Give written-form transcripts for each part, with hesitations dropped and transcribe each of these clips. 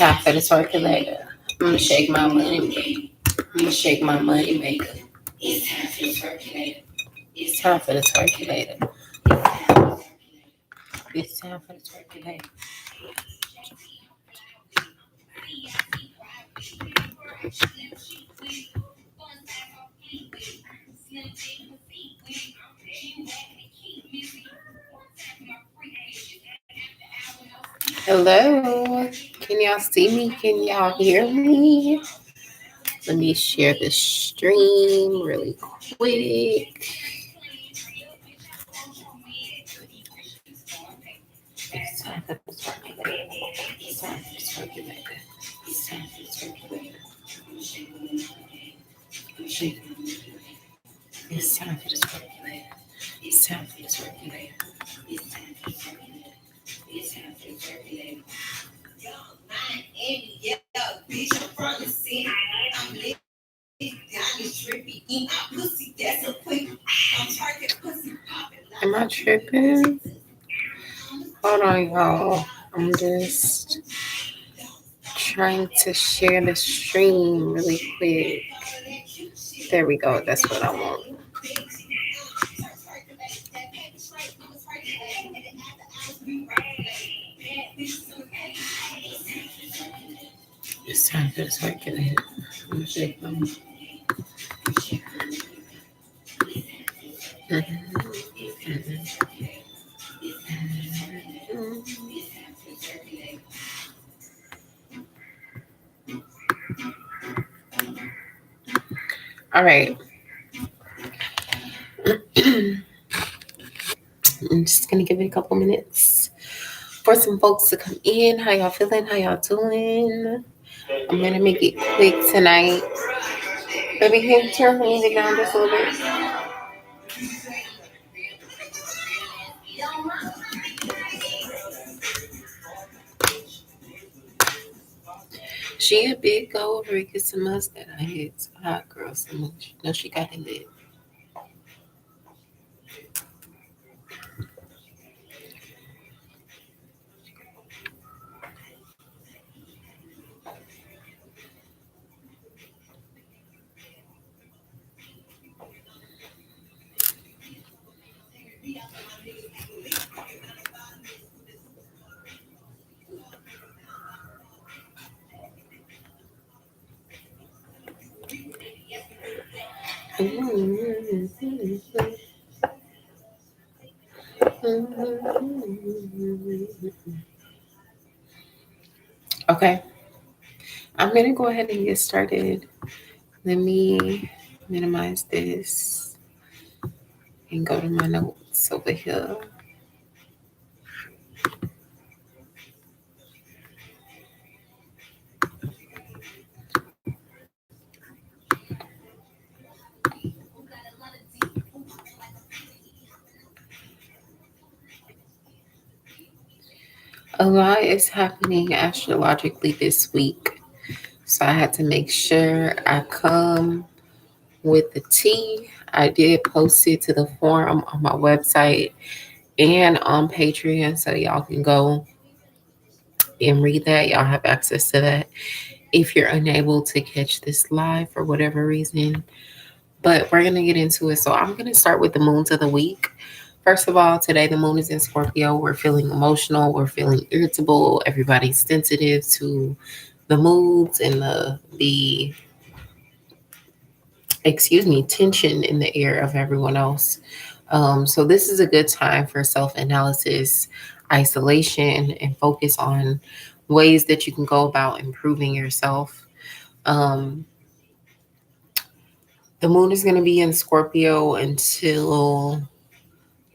time for the circulator. I'm gonna shake my money maker. I'm gonna shake my money maker. It's time for the circulator. It's time for the circulator. It's time for the circulator. Hello. Can y'all see me? Can y'all hear me? Let me share the stream really quick. It's time for the circulator. It's time for the circulator. It's time for the circulator. It's time for the circulator. It's time for the circulator. It's time for the circulator. It's time for the circulator. Am I tripping? Hold on, y'all. I'm just trying to share the stream really quick. There we go. That's what I want. It's time for the circulator. I'm gonna shake my All right. I'm just gonna give it a couple minutes for some folks to come in. How y'all feeling? How y'all doing? I'm gonna make it quick tonight. Baby, can you turn the music down just a little bit? She a big gold Rick. It's a must that I hit. Hot girl so much. No, she got it lit. Okay, I'm gonna go ahead and get started. Let me minimize this and go to my notes over here. A lot is happening astrologically this week. So I had to make sure I come with the tea. I did post it to the forum on my website and on Patreon. So y'all can go and read that. Y'all have access to that if you're unable to catch this live for whatever reason. But we're going to get into it. So I'm going to start with the moons of the week. First of all, today the moon is in Scorpio. We're feeling emotional. We're feeling irritable. Everybody's sensitive to the moods and the tension in the air of everyone else. So this is a good time for self-analysis, isolation, and focus on ways that you can go about improving yourself. Um, the moon is going to be in Scorpio until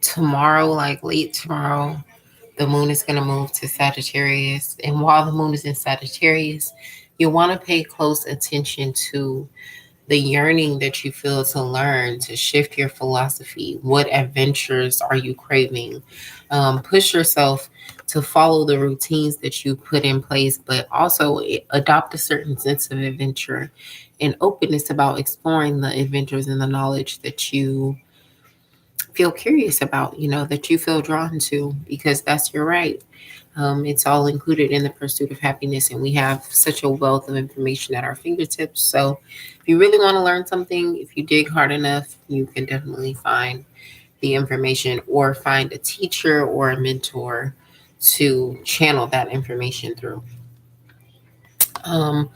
tomorrow, like late tomorrow. The moon is going to move to Sagittarius. And while the moon is in Sagittarius, you want to pay close attention to the yearning that you feel to learn, to shift your philosophy. What adventures are you craving? Push yourself to follow the routines that you put in place, but also adopt a certain sense of adventure and openness about exploring the adventures and the knowledge that you feel curious about, that you feel drawn to, because that's your right. It's all included in the pursuit of happiness, and we have such a wealth of information at our fingertips. So, if you really want to learn something, if you dig hard enough, you can definitely find the information or find a teacher or a mentor to channel that information through. Um,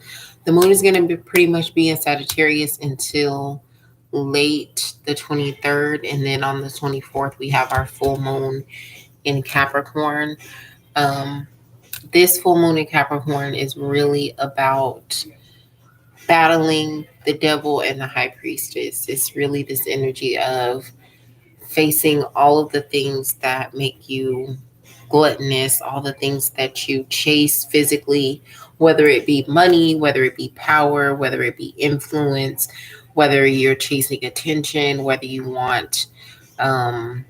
the moon is going to be pretty much be in Sagittarius until late the 23rd, and then on the 24th we have our full moon in Capricorn. Um, this full moon in Capricorn is really about battling the devil and the high priestess. It's really this energy of facing all of the things that make you gluttonous, all the things that you chase physically, whether it be money, whether it be power, whether it be influence, whether you're chasing attention, whether you want um,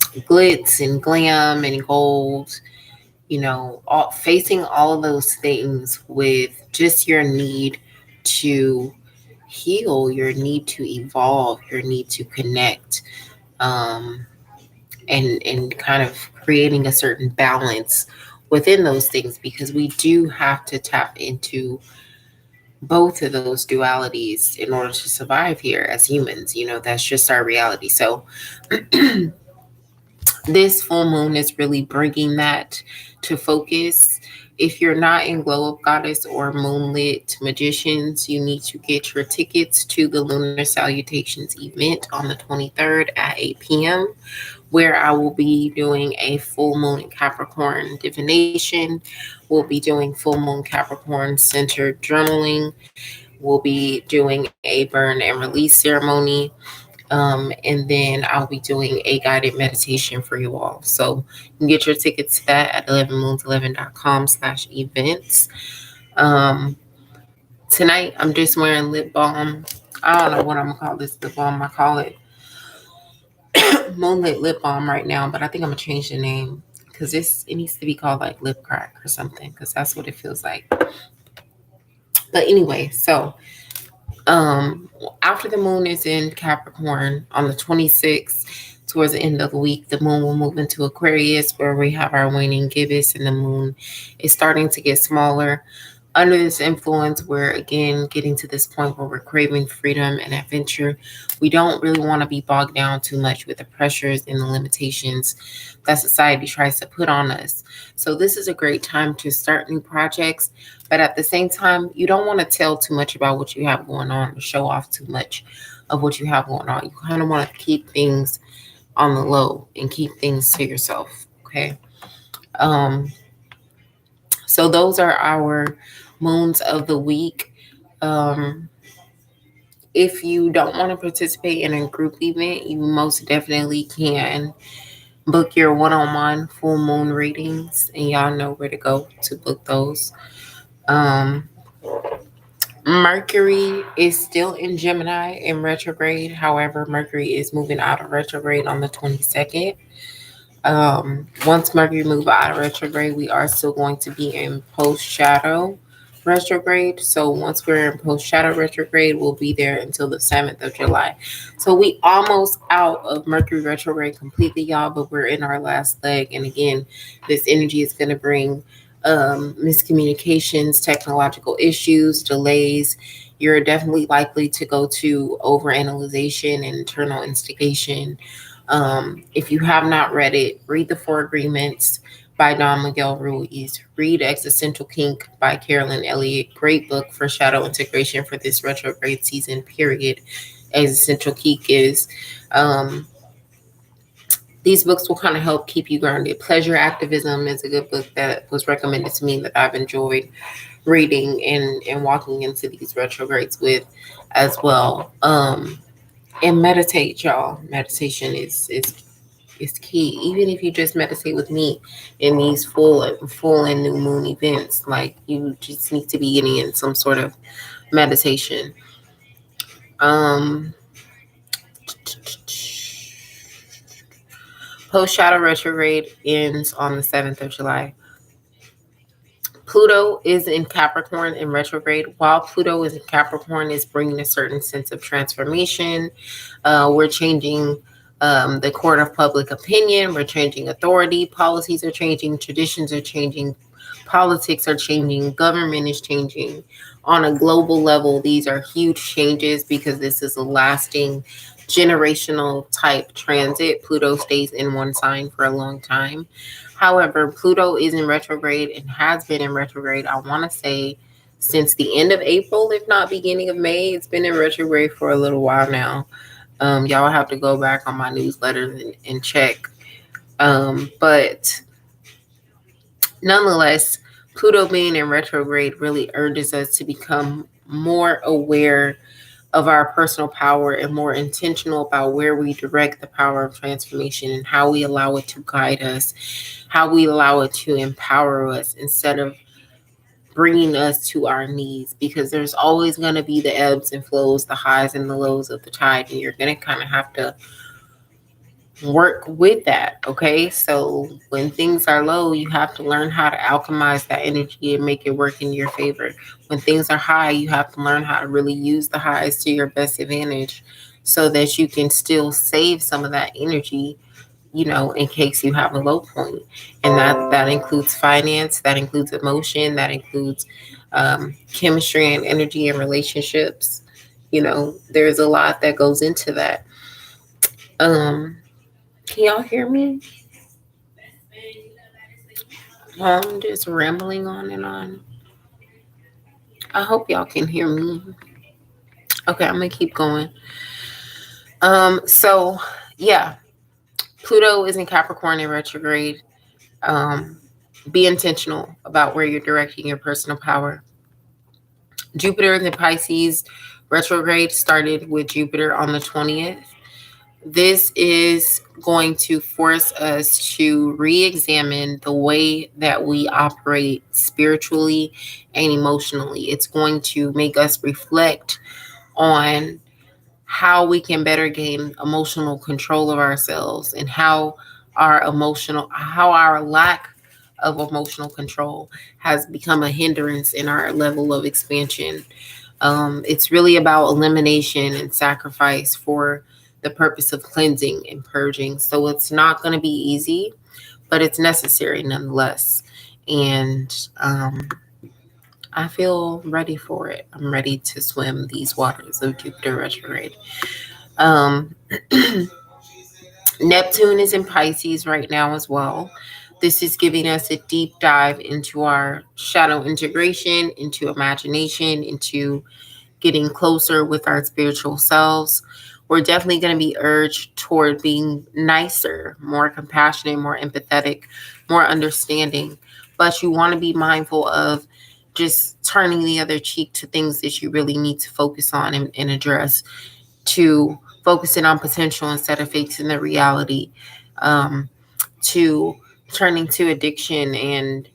glitz and glam and gold, facing all of those things with just your need to heal, your need to evolve, your need to connect, um, and kind of creating a certain balance within those things, because we do have to tap into both of those dualities in order to survive here as humans. That's just our reality. So this full moon is really bringing that to focus. If you're not in Glow Up Goddess or Moonlit Magicians, you need to get your tickets to the Lunar Salutations event on the 23rd at 8 p.m., where I will be doing a full moon in Capricorn divination. We'll be doing full moon Capricorn centered journaling. We'll be doing a burn and release ceremony. And then I'll be doing a guided meditation for you all. So you can get your tickets to that at 11moons11.com/events. Um, Tonight, I'm just wearing lip balm. I don't know what I'm going to call this lip balm. I call it Moonlit Lip Balm right now, but I think I'm going to change the name because it needs to be called like Lip Crack or something, because that's what it feels like. But anyway, so after the moon is in Capricorn on the 26th, towards the end of the week, the moon will move into Aquarius, where we have our waning gibbous, and the moon is starting to get smaller. Under this influence, we're again getting to this point where we're craving freedom and adventure. We don't really want to be bogged down too much with the pressures and the limitations that society tries to put on us. So this is a great time to start new projects, but at the same time, you don't want to tell too much about what you have going on or show off too much of what you have going on. You kind of want to keep things on the low and keep things to yourself, okay? So those are our moons of the week. If you don't want to participate in a group event, you most definitely can book your one-on-one full moon readings, and y'all know where to go to book those. Mercury is still in Gemini in retrograde. However, Mercury is moving out of retrograde on the 22nd. Once Mercury moves out of retrograde, we are still going to be in post-shadow retrograde. So once we're in post-shadow retrograde, we'll be there until the 7th of July. So we almost out of Mercury retrograde completely, y'all, but we're in our last leg. And again, this energy is going to bring miscommunications, technological issues, delays. You're definitely likely to go to overanalyzation and internal instigation. If you have not read it, read The Four Agreements by Don Miguel Ruiz. Read Existential Kink by Carolyn Elliott. Great book for shadow integration for this retrograde season, period. Existential Kink is... these books will kind of help keep you grounded. Pleasure Activism is a good book that was recommended to me that I've enjoyed reading and walking into these retrogrades with as well. And meditate, y'all. Meditation is key. Even if you just meditate with me in these full and new moon events, like you just need to be getting in some sort of meditation. Post-shadow retrograde ends on the 7th of July. Pluto is in Capricorn in retrograde. While Pluto is in Capricorn, is bringing a certain sense of transformation. We're changing the court of public opinion. We're changing authority. Policies are changing. Traditions are changing. Politics are changing. Government is changing. On a global level, these are huge changes because this is a lasting generational type transit. Pluto stays in one sign for a long time. However, Pluto is in retrograde and has been in retrograde, I want to say, since the end of April, if not beginning of May. It's been in retrograde for a little while now. Y'all have to go back on my newsletters and check. But nonetheless, Pluto being in retrograde really urges us to become more aware of our personal power and more intentional about where we direct the power of transformation and how we allow it to guide us, how we allow it to empower us instead of bringing us to our knees, because there's always going to be the ebbs and flows, the highs and the lows of the tide, and you're going to kind of have to work with that. Okay, so when things are low, you have to learn how to alchemize that energy and make it work in your favor. When things are high, you have to learn how to really use the highs to your best advantage so that you can still save some of that energy, in case you have a low point. And that includes finance, that includes emotion, that includes chemistry and energy and relationships. There's a lot that goes into that. Can y'all hear me? I'm just rambling on and on. I hope y'all can hear me. Okay, I'm gonna keep going. So yeah, Pluto is in Capricorn in retrograde. Be intentional about where you're directing your personal power. Jupiter in Pisces retrograde started with Jupiter on the 20th. This is going to force us to re-examine the way that we operate spiritually and emotionally. It's going to make us reflect on how we can better gain emotional control of ourselves and how our lack of emotional control has become a hindrance in our level of expansion. It's really about elimination and sacrifice for the purpose of cleansing and purging. So it's not going to be easy, but it's necessary nonetheless. And I feel ready for it. I'm ready to swim these waters of Jupiter retrograde. Neptune is in Pisces right now as well. This is giving us a deep dive into our shadow integration, into imagination, into getting closer with our spiritual selves. We're definitely going to be urged toward being nicer, more compassionate, more empathetic, more understanding. But you want to be mindful of just turning the other cheek to things that you really need to focus on and address, to focusing on potential instead of facing the reality, to turning to addiction and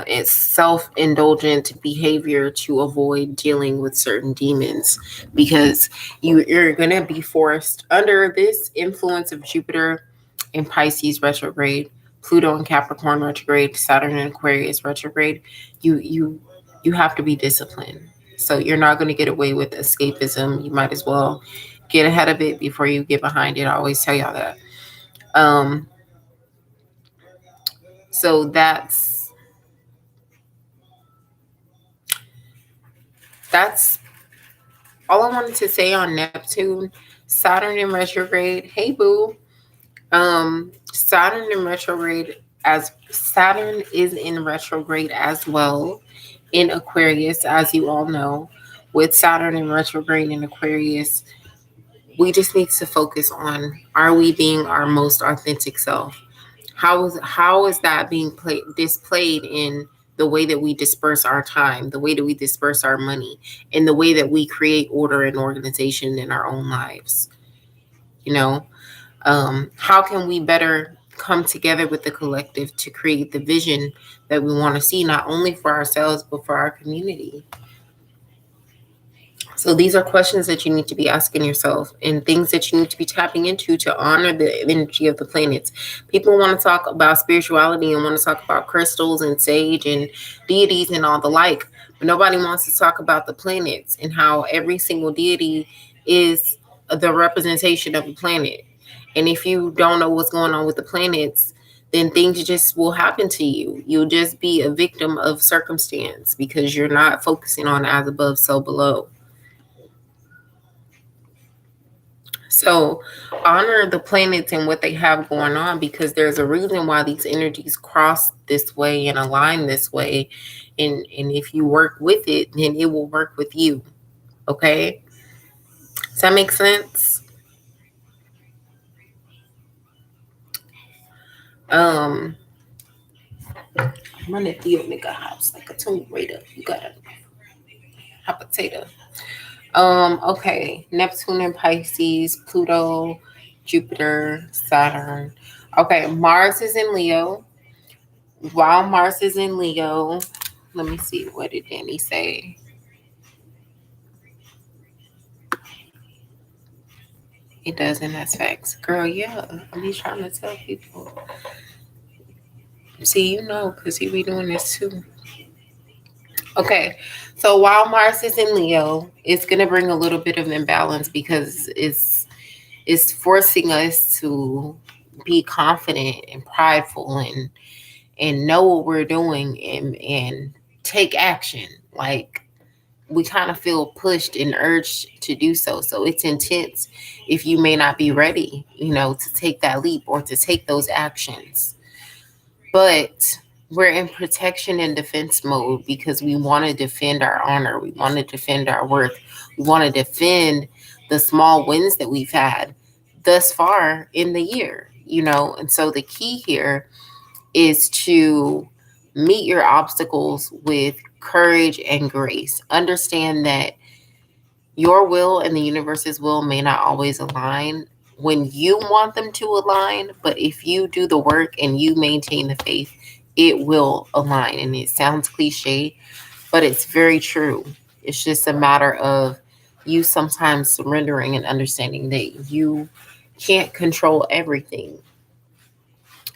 it's self-indulgent behavior to avoid dealing with certain demons, because you're going to be forced under this influence of Jupiter in Pisces retrograde, Pluto in Capricorn retrograde, Saturn in Aquarius retrograde. You have to be disciplined. So you're not going to get away with escapism. You might as well get ahead of it before you get behind it. I always tell y'all that. So that's all I wanted to say on Neptune. Saturn in retrograde. Hey boo. Saturn in retrograde, as Saturn is in retrograde as well in Aquarius, as you all know. With Saturn in retrograde in Aquarius, we just need to focus on, are we being our most authentic self? How is that being displayed in the way that we disperse our time, the way that we disperse our money, and the way that we create order and organization in our own lives? How can we better come together with the collective to create the vision that we want to see, not only for ourselves, but for our community? So these are questions that you need to be asking yourself and things that you need to be tapping into to honor the energy of the planets. People want to talk about spirituality and want to talk about crystals and sage and deities and all the but nobody wants to talk about the planets and how every single deity is the representation of a planet. And if you don't know what's going on with the planets, then things just will happen to you. You'll just be a victim of circumstance because you're not focusing on as above, so below. So honor the planets and what they have going on, because there's a reason why these energies cross this way and align this way. And if you work with it, then it will work with you. Okay? Does that make sense? Um, I'm running through your nigga house like a tomb raider. You got a hot potato. Okay. Neptune and Pisces, Pluto, Jupiter, Saturn. Okay, Mars is in Leo. While Mars is in Leo, let me see, what did Danny say? It doesn't, that's facts. Girl, yeah. I'm just trying to tell people. See, you know, because he be doing this too. Okay, so while Mars is in Leo, it's gonna bring a little bit of imbalance because it's forcing us to be confident and prideful and know what we're doing and take action. Like we kind of feel pushed and urged to do so. So it's intense if you may not be ready, to take that leap or to take those actions. But we're in protection and defense mode because we want to defend our honor. We want to defend our worth. We want to defend the small wins that we've had thus far in the year. And so the key here is to meet your obstacles with courage and grace. Understand that your will and the universe's will may not always align when you want them to align, but if you do the work and you maintain the faith, it will align. And it sounds cliche, but it's very true. It's just a matter of you sometimes surrendering and understanding that you can't control everything.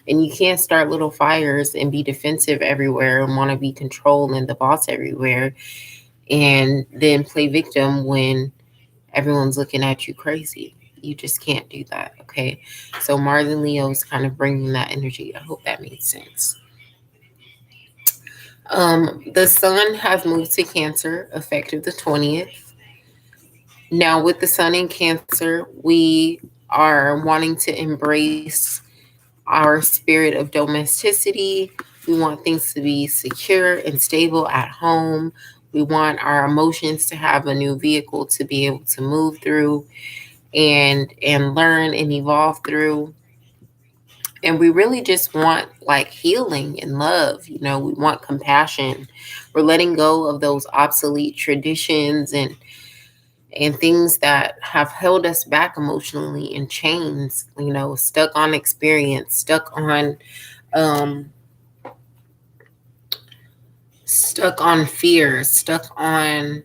And you can't start little fires and be defensive everywhere and want to be controlled and the boss everywhere and then play victim when everyone's looking at you crazy. You just can't do that, okay? So Mars and Leo is kind of bringing that energy. I hope that made sense. The sun has moved to Cancer effective the 20th. Now, with the sun in Cancer, we are wanting to embrace our spirit of domesticity. We want things to be secure and stable at home. We want our emotions to have a new vehicle to be able to move through and learn and evolve through. And we really just want like healing and love. We want compassion. We're letting go of those obsolete traditions and things that have held us back emotionally in chains, stuck on experience, um stuck on fear, stuck on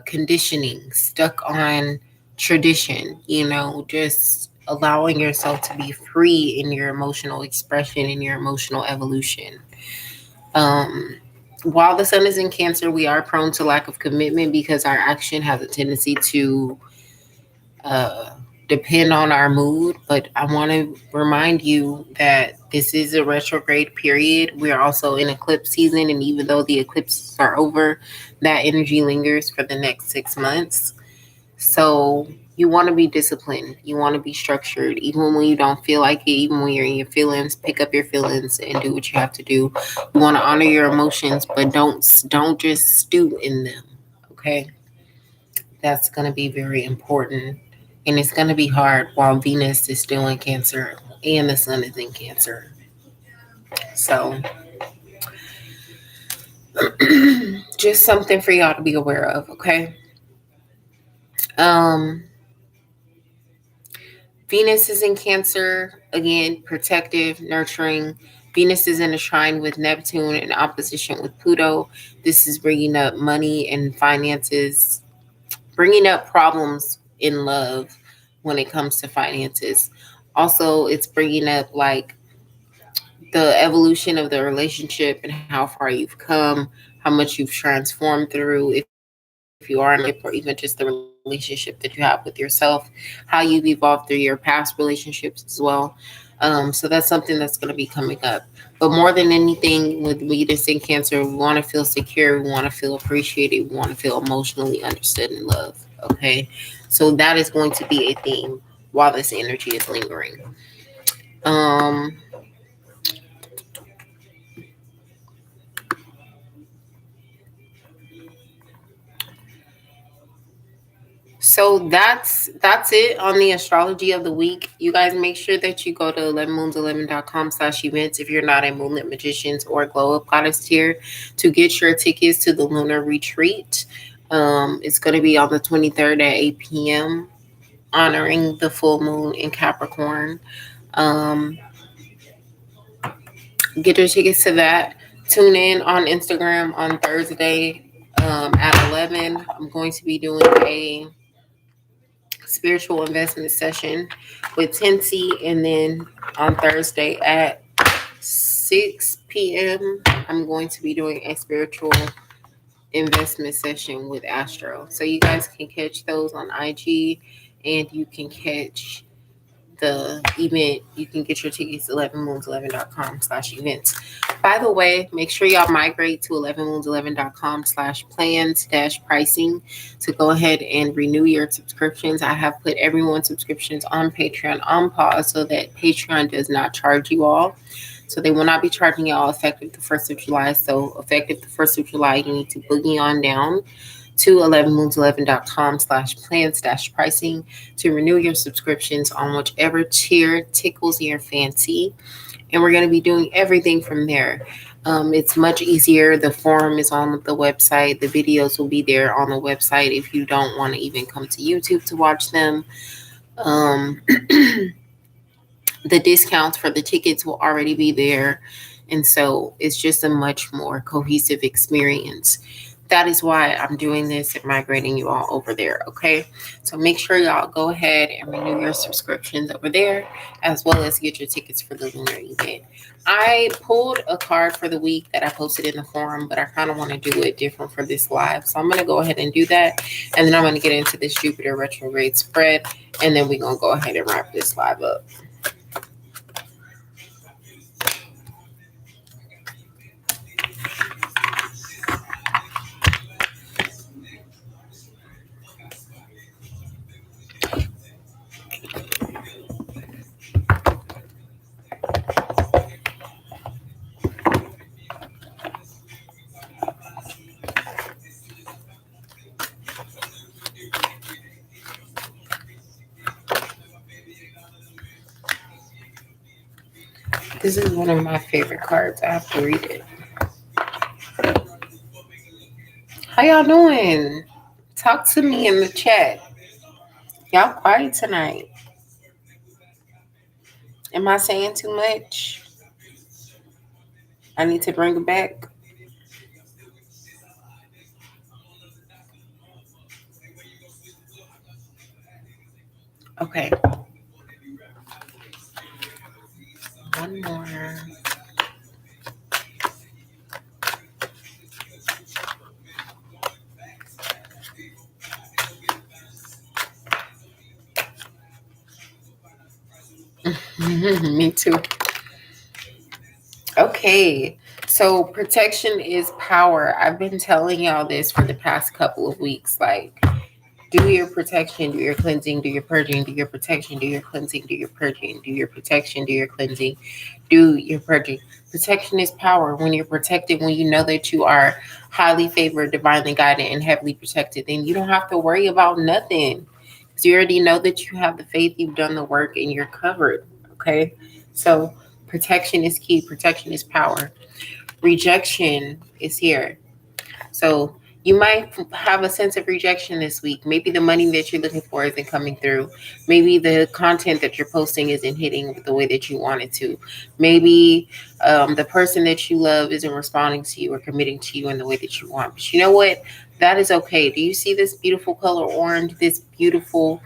conditioning, stuck on tradition, just allowing yourself to be free in your emotional expression and your emotional evolution. Um, while the sun is in Cancer, we are prone to lack of commitment because our action has a tendency to uh, depend on our mood. But I want to remind you that this is a retrograde period. We're also in eclipse season, and even though the eclipses are over, that energy lingers for the next 6 months. So you want to be disciplined. You want to be structured, even when you don't feel like it, even when you're in your feelings. Pick up your feelings and do what you have to do. You want to honor your emotions, but don't just stew in them. Okay, that's going to be very important, and it's going to be hard while Venus is still in Cancer and the Sun is in Cancer. So, just something for y'all to be aware of. Okay. Um, Venus is in Cancer, again, protective, nurturing. Venus is in a trine with Neptune in opposition with Pluto. This is bringing up money and finances, bringing up problems in love when it comes to finances. Also, it's bringing up like the evolution of the relationship and how far you've come, how much you've transformed through, if you are in a relationship or even just the relationship relationship that you have with yourself, how you've evolved through your past relationships as well. So that's something that's going to be coming up. But more than anything, with Venus in Cancer, we want to feel secure, we want to feel appreciated, we want to feel emotionally understood and loved. Okay, so that is going to be a theme while this energy is lingering. Um, So that's it on the astrology of the week. You guys make sure that you go to 11moons11.com/events if you're not a Moonlit Magicians or Glow Up Goddess tier to get your tickets to the lunar retreat. It's going to be on the 23rd at 8 p.m. honoring the full moon in Capricorn. Um, get your tickets to that. Tune in on Instagram on Thursday at 11. I'm going to be doing a spiritual investment session with Tensi, and then on Thursday at 6 p.m. I'm going to be doing a spiritual investment session with Astro. So you guys can catch those on IG, and you can catch the event. You can get your tickets at 11moons11.com/events. By the way, make sure y'all migrate to 11moons11.com/plans-pricing to go ahead and renew your subscriptions. I have put everyone's subscriptions on Patreon on pause so that Patreon does not charge you all. So they will not be charging y'all effective the 1st of July. So effective the 1st of July, you need to boogie on down to 11moons11.com/plans-pricing to renew your subscriptions on whichever tier tickles your fancy. And we're going to be doing everything from there. It's much easier. The forum is on the website. The videos will be there on the website if you don't want to even come to YouTube to watch them. The discounts for the tickets will already be there. And so it's just a much more cohesive experience. That is why I'm doing this and migrating you all over there. Okay. So make sure y'all go ahead and renew your subscriptions over there, as well as get your tickets for the lunar event. I pulled a card for the week that I posted in the forum, but I kind of want to do it different for this live. So I'm going to go ahead and do that. And then I'm going to get into this Jupiter retrograde spread. And then we're going to go ahead and wrap this live up. This is one of my favorite cards. I have to read it. How y'all doing? Talk to me in the chat. Y'all quiet tonight. Am I saying too much? I need to bring it back. Okay. One more. Me too. Okay. So protection is power. I've been telling y'all this for the past couple of weeks. Like, do your protection, do your cleansing, do your purging, do your protection, do your cleansing, do your purging, do your protection, do your cleansing, do your purging. Protection is power. When you're protected, when you know that you are highly favored, divinely guided, and heavily protected, then you don't have to worry about nothing. Because you already know that you have the faith, you've done the work, and you're covered. Okay? So protection is key. Protection is power. Rejection is here. So you might have a sense of rejection this week. Maybe the money that you're looking for isn't coming through. Maybe the content that you're posting isn't hitting the way that you want it to. Maybe the person that you love isn't responding to you or committing to you in the way that you want. But you know what? That is okay. Do you see this beautiful color orange? This beautiful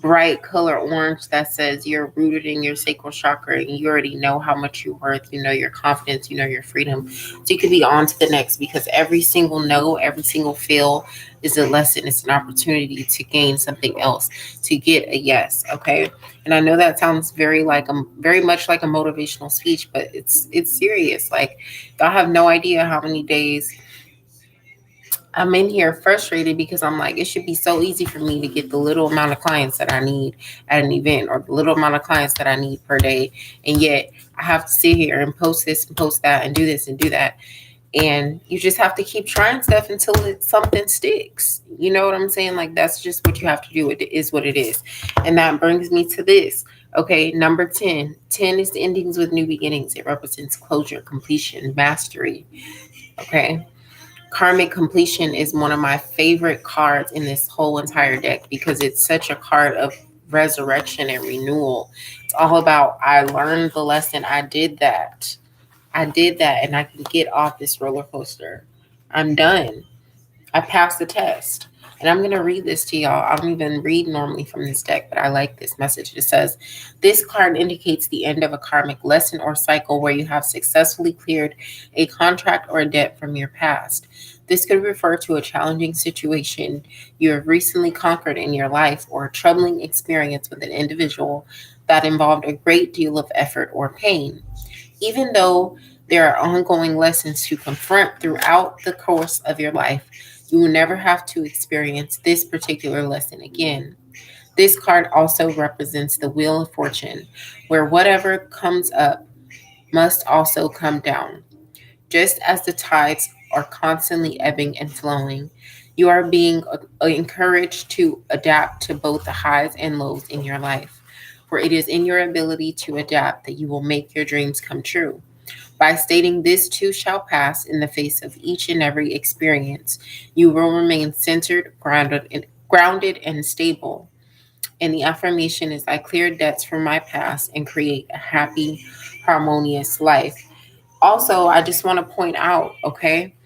bright color orange that says you're rooted in your sacral chakra and you already know how much you're worth, you know your confidence, you know your freedom. So you can be on to the next, because every single no, every single fail is a lesson. It's an opportunity to gain something else, to get a yes. Okay. And I know that sounds very much like a motivational speech, but it's serious. Like, y'all have no idea how many days I'm in here frustrated because I'm like, it should be so easy for me to get the little amount of clients that I need at an event, or the little amount of clients that I need per day. And yet I have to sit here and post this and post that and do this and do that. And you just have to keep trying stuff until something sticks. You know what I'm saying? Like, that's just what you have to do. It is what it is. And that brings me to this. Okay, number 10. 10 is the endings with new beginnings. It represents closure, completion, mastery. Okay. Karmic completion is one of my favorite cards in this whole entire deck because it's such a card of resurrection and renewal. It's all about, I learned the lesson. I did that. I did that, and I can get off this roller coaster. I'm done. I passed the test. And I'm going to read this to y'all. I don't even read normally from this deck, but I like this message. It says, this card indicates the end of a karmic lesson or cycle where you have successfully cleared a contract or a debt from your past. This could refer to a challenging situation you have recently conquered in your life, or a troubling experience with an individual that involved a great deal of effort or pain. Even though there are ongoing lessons to confront throughout the course of your life, you will never have to experience this particular lesson again. This card also represents the Wheel of Fortune, where whatever comes up must also come down. Just as the tides are constantly ebbing and flowing, you are being encouraged to adapt to both the highs and lows in your life. For it is in your ability to adapt that you will make your dreams come true. By stating this too shall pass in the face of each and every experience, you will remain centered, grounded and stable. And the affirmation is, I clear debts from my past and create a happy, harmonious life. Also, I just want to point out, okay,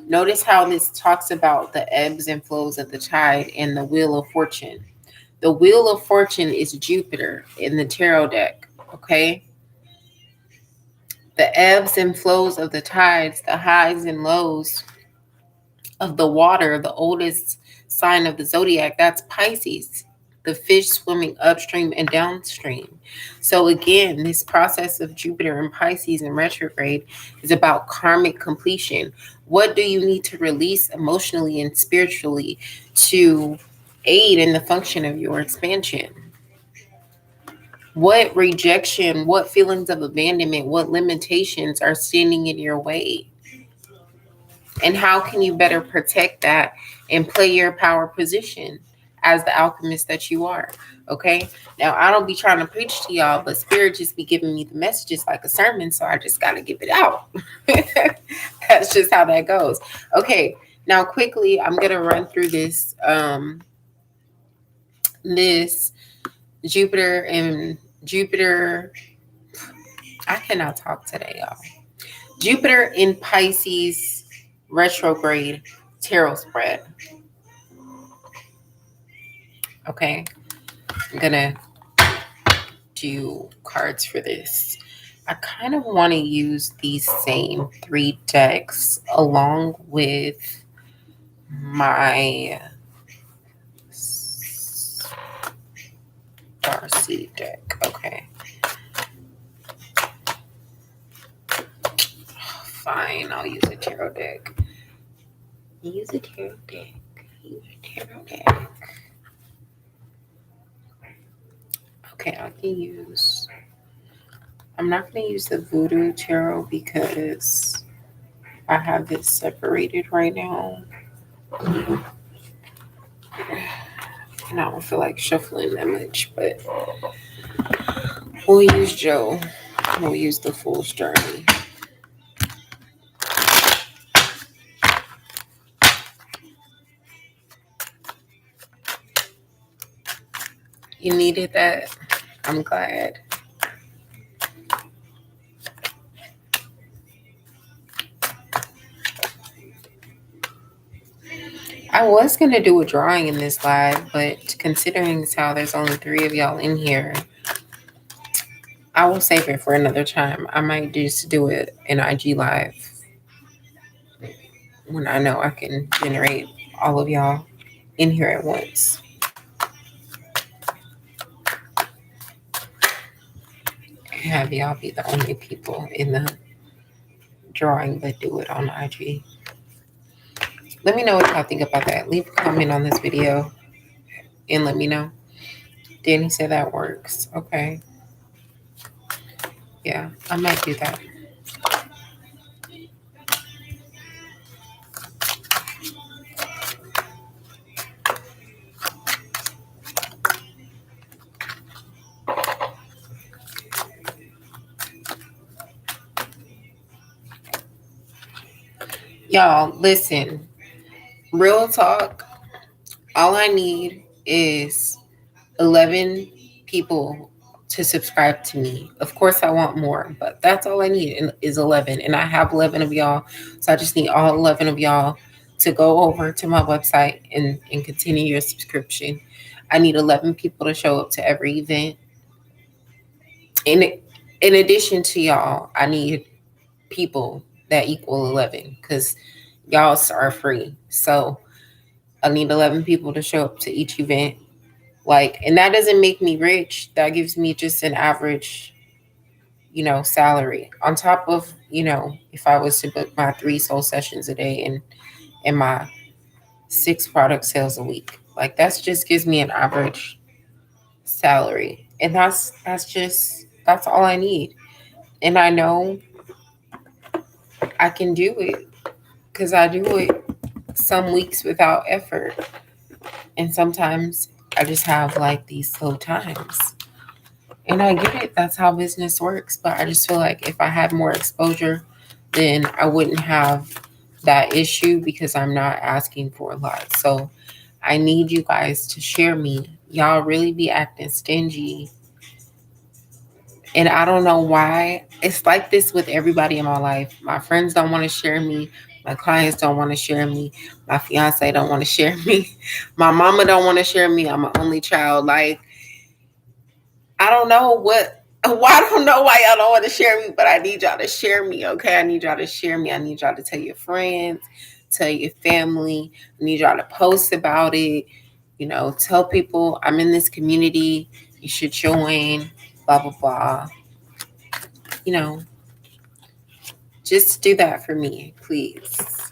notice how this talks about the ebbs and flows of the tide and the Wheel of Fortune. The Wheel of Fortune is Jupiter in the tarot deck, okay? The ebbs and flows of the tides, the highs and lows of the water, the oldest sign of the zodiac, that's Pisces, the fish swimming upstream and downstream. So, again, this process of Jupiter and Pisces in retrograde is about karmic completion. What do you need to release emotionally and spiritually to aid in the function of your expansion? What rejection, what feelings of abandonment, what limitations are standing in your way? And how can you better protect that and play your power position as the alchemist that you are? Okay. Now, I don't be trying to preach to y'all, but Spirit just be giving me the messages like a sermon. So I just got to give it out. That's just how that goes. Okay. Now, quickly, I'm going to run through this Jupiter. I cannot talk today, y'all. Jupiter in Pisces retrograde tarot spread. Okay, I'm gonna do cards for this. I kind of want to use these same three decks along with my Darcy deck. Okay, fine, I'll use a tarot deck. Use a tarot deck. Use a tarot deck. Okay, I can use. I'm not going to use the Voodoo Tarot because I have this separated right now. And I don't feel like shuffling that much, but we'll use Joe. We'll use the Fool's Journey. You needed that? I'm glad. I was gonna do a drawing in this live, but considering how there's only three of y'all in here, I will save it for another time. I might just do it in IG live when I know I can generate all of y'all in here at once. Have y'all be the only people in the drawing that do it on IG. Let me know what y'all think about that. Leave a comment on this video and let me know. Danny said that works. Okay. Yeah, I might do that. Y'all, listen. Real talk. All I need is 11 people to subscribe to me. Of course, I want more, but that's all I need is 11. And I have 11 of y'all. So I just need all 11 of y'all to go over to my website and continue your subscription. I need 11 people to show up to every event. In addition to y'all, I need people that equal 11 because y'all are free. So I need 11 people to show up to each event. Like, and that doesn't make me rich. That gives me just an average, salary. On top of, if I was to book my 3 soul sessions a day and my 6 product sales a week. Like that's just gives me an average salary. And that's all I need. And I know I can do it because I do it some weeks without effort. And sometimes I just have like these slow times. And I get it. That's how business works. But I just feel like if I had more exposure, then I wouldn't have that issue because I'm not asking for a lot. So I need you guys to share me. Y'all really be acting stingy. And I don't know why. It's like this with everybody in my life. My friends don't want to share me. My clients don't want to share me. My fiance don't want to share me. My mama don't want to share me. I'm an only child. Like, I don't know I don't know why y'all don't want to share me, but I need y'all to share me, okay? I need y'all to share me. I need y'all to tell your friends, tell your family. I need y'all to post about it. Tell people I'm in this community. You should join, blah, blah, blah. Just do that for me, please.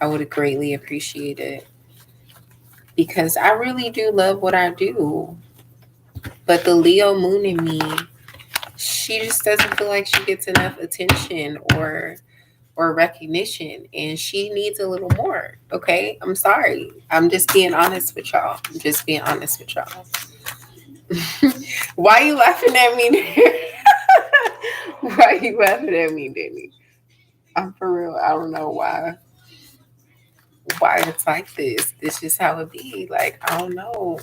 I would greatly appreciate it because I really do love what I do. But the Leo moon in me, she just doesn't feel like she gets enough attention or recognition, and she needs a little more. Okay, I'm sorry. I'm just being honest with y'all. Why are you laughing at me? Why are you laughing at me, Danny? I'm for real. I don't know why it's like this. This is how it be. Like, I don't know.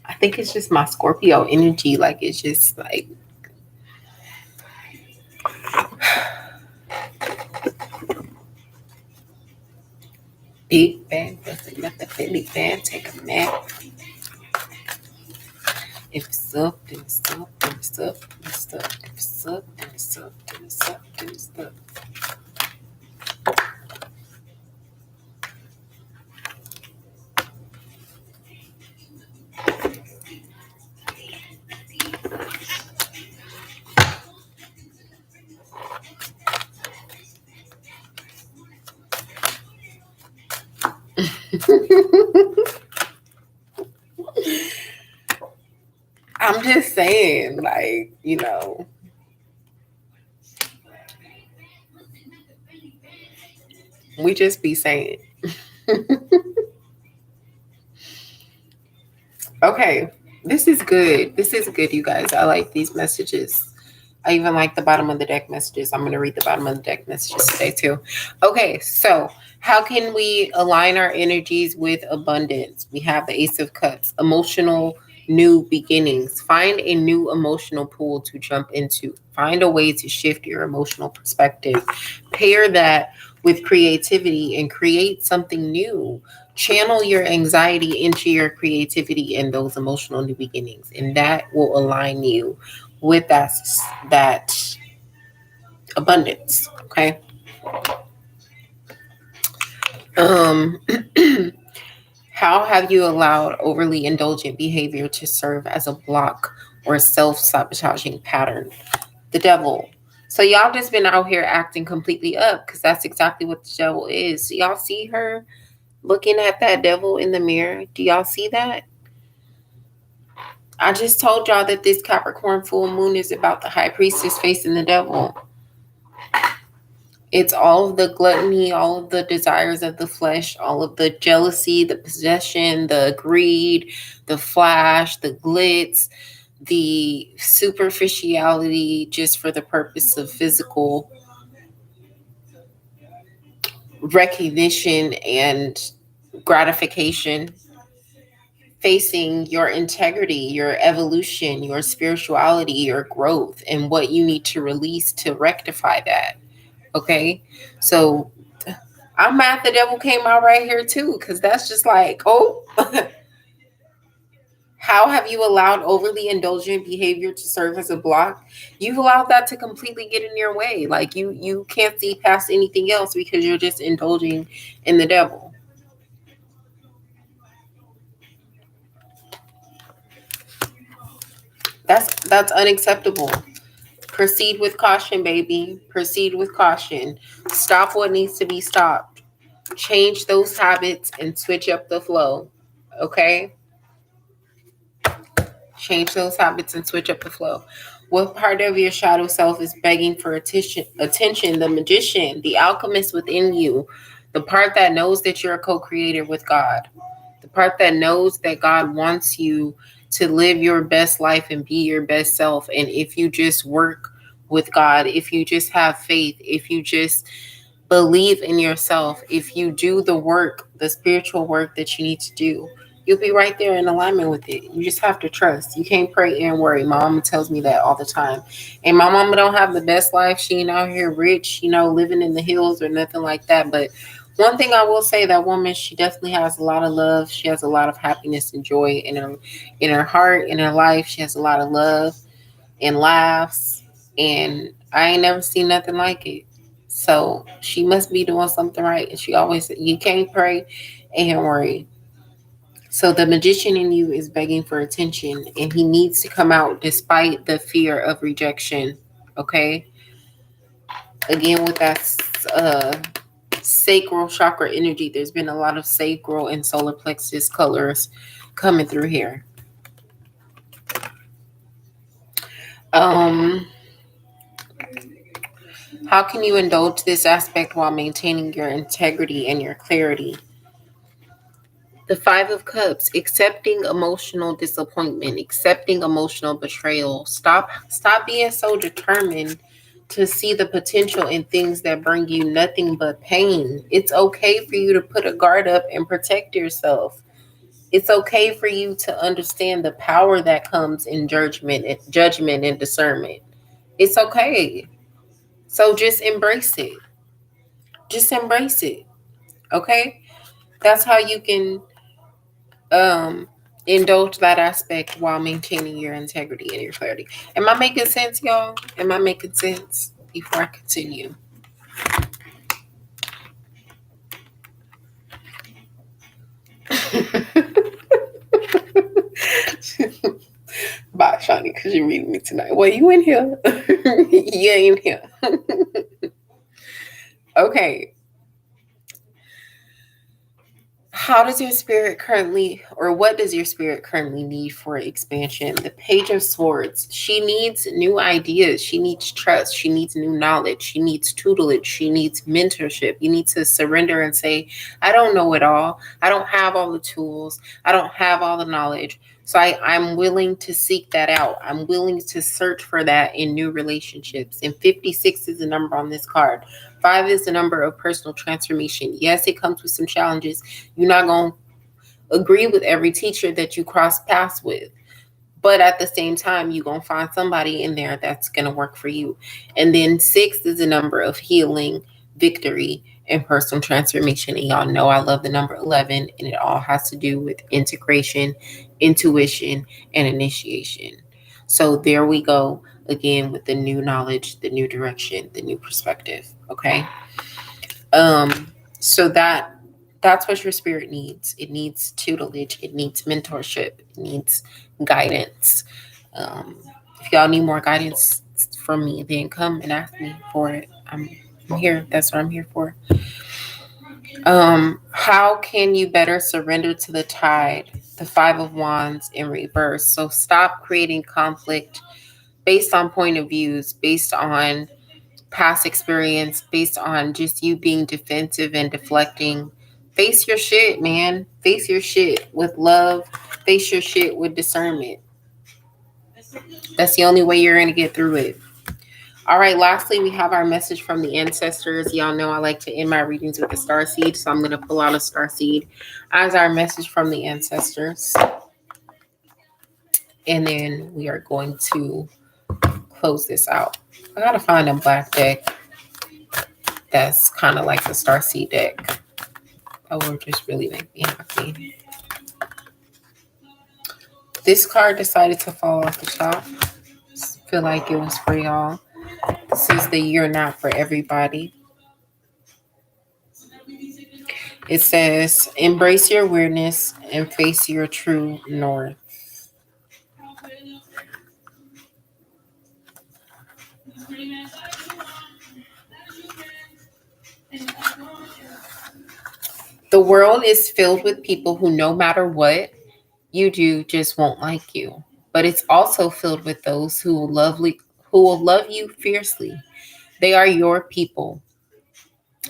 I think it's just my Scorpio energy. Like, it's just like big bang, let the big bang take a nap. If it's up, then it's up, then it's up, then it's up. If it's up, then it's up, then it's up, then it's up. I'm just saying, like, we just be saying. Okay, this is good. This is good, you guys. I like these messages. I even like the bottom of the deck messages. I'm going to read the bottom of the deck messages today, too. Okay, so how can we align our energies with abundance? We have the Ace of Cups, emotional new beginnings. Find a new emotional pool to jump into. Find a way to shift your emotional perspective. Pair that with creativity and create something new. Channel your anxiety into your creativity and those emotional new beginnings, and that will align you with that abundance. Okay. Um, how have you allowed overly indulgent behavior to serve as a block or self sabotaging pattern? The devil. So y'all just been out here acting completely up because that's exactly what the devil is. Do y'all see her looking at that devil in the mirror? Do y'all see that? I just told y'all that this Capricorn full moon is about the high priestess facing the devil. It's all of the gluttony, all of the desires of the flesh, all of the jealousy, the possession, the greed, the flash, the glitz, the superficiality just for the purpose of physical recognition and gratification, facing your integrity, your evolution, your spirituality, your growth, and what you need to release to rectify that. Okay. So I'm mad the devil came out right here too, because that's just like, oh, how have you allowed overly indulgent behavior to serve as a block? You've allowed that to completely get in your way. Like you can't see past anything else because you're just indulging in the devil. That's unacceptable. Proceed with caution, baby. Proceed with caution. Stop what needs to be stopped. Change those habits and switch up the flow. Okay? Change those habits and switch up the flow. What part of your shadow self is begging for attention? The magician, the alchemist within you, the part that knows that you're a co-creator with God, the part that knows that God wants you to live your best life and be your best self. And if you just work with God, if you just have faith, if you just believe in yourself, if you do the work, the spiritual work that you need to do, you'll be right there in alignment with it. You just have to trust. You can't pray and worry. My mama tells me that all the time. And my mama don't have the best life. She ain't out here rich, living in the hills or nothing like that. But one thing I will say, that woman, she definitely has a lot of love. She has a lot of happiness and joy in her heart, in her life. She has a lot of love and laughs. And I ain't never seen nothing like it. So she must be doing something right. And she always said, you can't pray and worry. So the magician in you is begging for attention, and he needs to come out despite the fear of rejection. Okay. Again, with that sacral chakra energy, there's been a lot of sacral and solar plexus colors coming through here. How can you indulge this aspect while maintaining your integrity and your clarity? The Five of Cups, accepting emotional disappointment, accepting emotional betrayal. Stop being so determined to see the potential in things that bring you nothing but pain. It's okay for you to put a guard up and protect yourself. It's okay for you to understand the power that comes in judgment and discernment. It's okay. So just embrace it. Just embrace it. Okay? That's how you can um indulge that aspect while maintaining your integrity and your clarity. Am I making sense, y'all? Am I making sense before I continue? Bye, Shawnee, because you're reading me tonight. Well, you in here. You in here. Okay. How does your spirit currently, or what does your spirit currently need for expansion? The Page of Swords. She needs new ideas. She needs trust. She needs new knowledge. She needs tutelage. She needs mentorship. You need to surrender and say, I don't know it all. I don't have all the tools. I don't have all the knowledge. So I'm willing to seek that out. I'm willing to search for that in new relationships. And 56 is the number on this card. 5 is the number of personal transformation. Yes, it comes with some challenges. You're not going to agree with every teacher that you cross paths with. But at the same time, you're going to find somebody in there that's going to work for you. And then 6 is the number of healing, victory, and personal transformation. And y'all know I love the number 11, and it all has to do with integration, intuition, and initiation. So there we go again with the new knowledge, the new direction, the new perspective. Okay. So that's what your spirit needs. It needs tutelage, it needs mentorship, it needs guidance. Um, if y'all need more guidance from me, then come and ask me for it. I'm here. That's what I'm here for. How can you better surrender to the tide? The Five of Wands in reverse. So stop creating conflict based on point of views, based on past experience, based on just you being defensive and deflecting. Face your shit, man. Face your shit with love. Face your shit with discernment. That's the only way you're going to get through it. All right, lastly, we have our message from the ancestors. Y'all know I like to end my readings with a star seed, so I'm going to pull out a star seed as our message from the ancestors. And then we are going to close this out. I got to find a black deck that's kind of like the star seed deck. That will just really make me happy. This card decided to fall off the top. Feel like it was for y'all. This is the You're Not For Everybody. It says, embrace your weirdness and face your true north. The world is filled with people who, no matter what you do, just won't like you. But it's also filled with those who will love you fiercely. They are your people.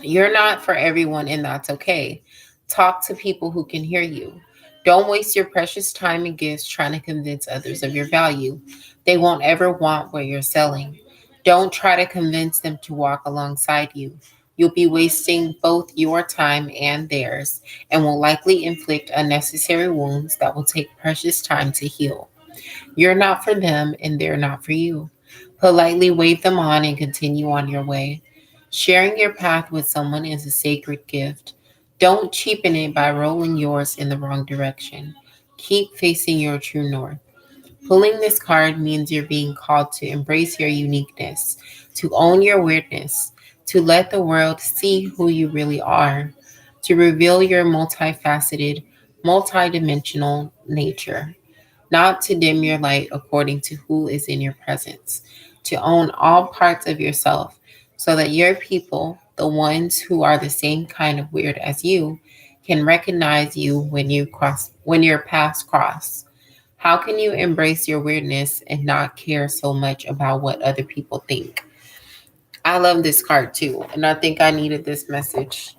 You're not for everyone, and that's okay. Talk to people who can hear you. Don't waste your precious time and gifts trying to convince others of your value. They won't ever want what you're selling. Don't try to convince them to walk alongside you. You'll be wasting both your time and theirs, and will likely inflict unnecessary wounds that will take precious time to heal. You're not for them, and they're not for you. Politely wave them on and continue on your way. Sharing your path with someone is a sacred gift. Don't cheapen it by rolling yours in the wrong direction. Keep facing your true north. Pulling this card means you're being called to embrace your uniqueness, to own your weirdness, to let the world see who you really are, to reveal your multifaceted, multidimensional nature, not to dim your light according to who is in your presence, to own all parts of yourself so that your people, the ones who are the same kind of weird as you, can recognize you when your paths cross. How can you embrace your weirdness and not care so much about what other people think? I love this card too, and I think I needed this message.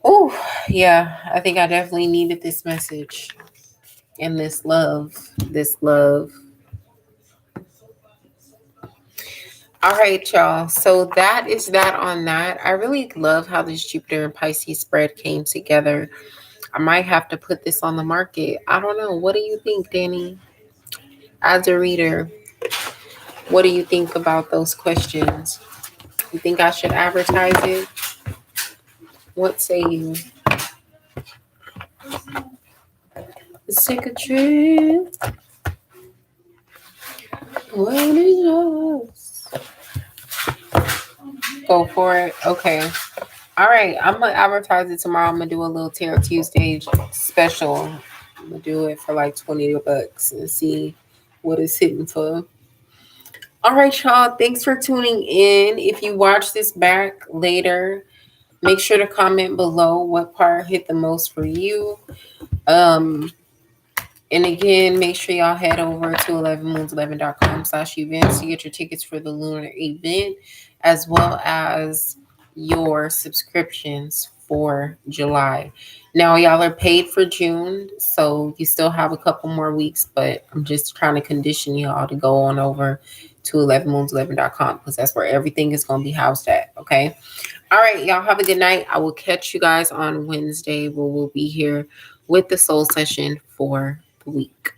Oh, yeah, I think I definitely needed this message and this love. This love. All right, y'all. So that is that on that. I really love how this Jupiter and Pisces spread came together. I might have to put this on the market. I don't know. What do you think, Danny? As a reader, what do you think about those questions? You think I should advertise it? What say you? Let's take a trip. What is yours? Go for it. Okay. All right. I'm going to advertise it tomorrow. I'm going to do a little Tarot Tuesday special. I'm going to do it for like $20 and see what it's hitting for. All right, y'all. Thanks for tuning in. If you watch this back later, make sure to comment below what part hit the most for you. And again, make sure y'all head over to 11moons11.com/events to get your tickets for the lunar event, as well as your subscriptions for July. Now, y'all are paid for June, so you still have a couple more weeks, but I'm just trying to condition y'all to go on over to 11moons11.com because that's where everything is going to be housed at, okay? All right, y'all have a good night. I will catch you guys on Wednesday where we'll be here with the soul session for the week.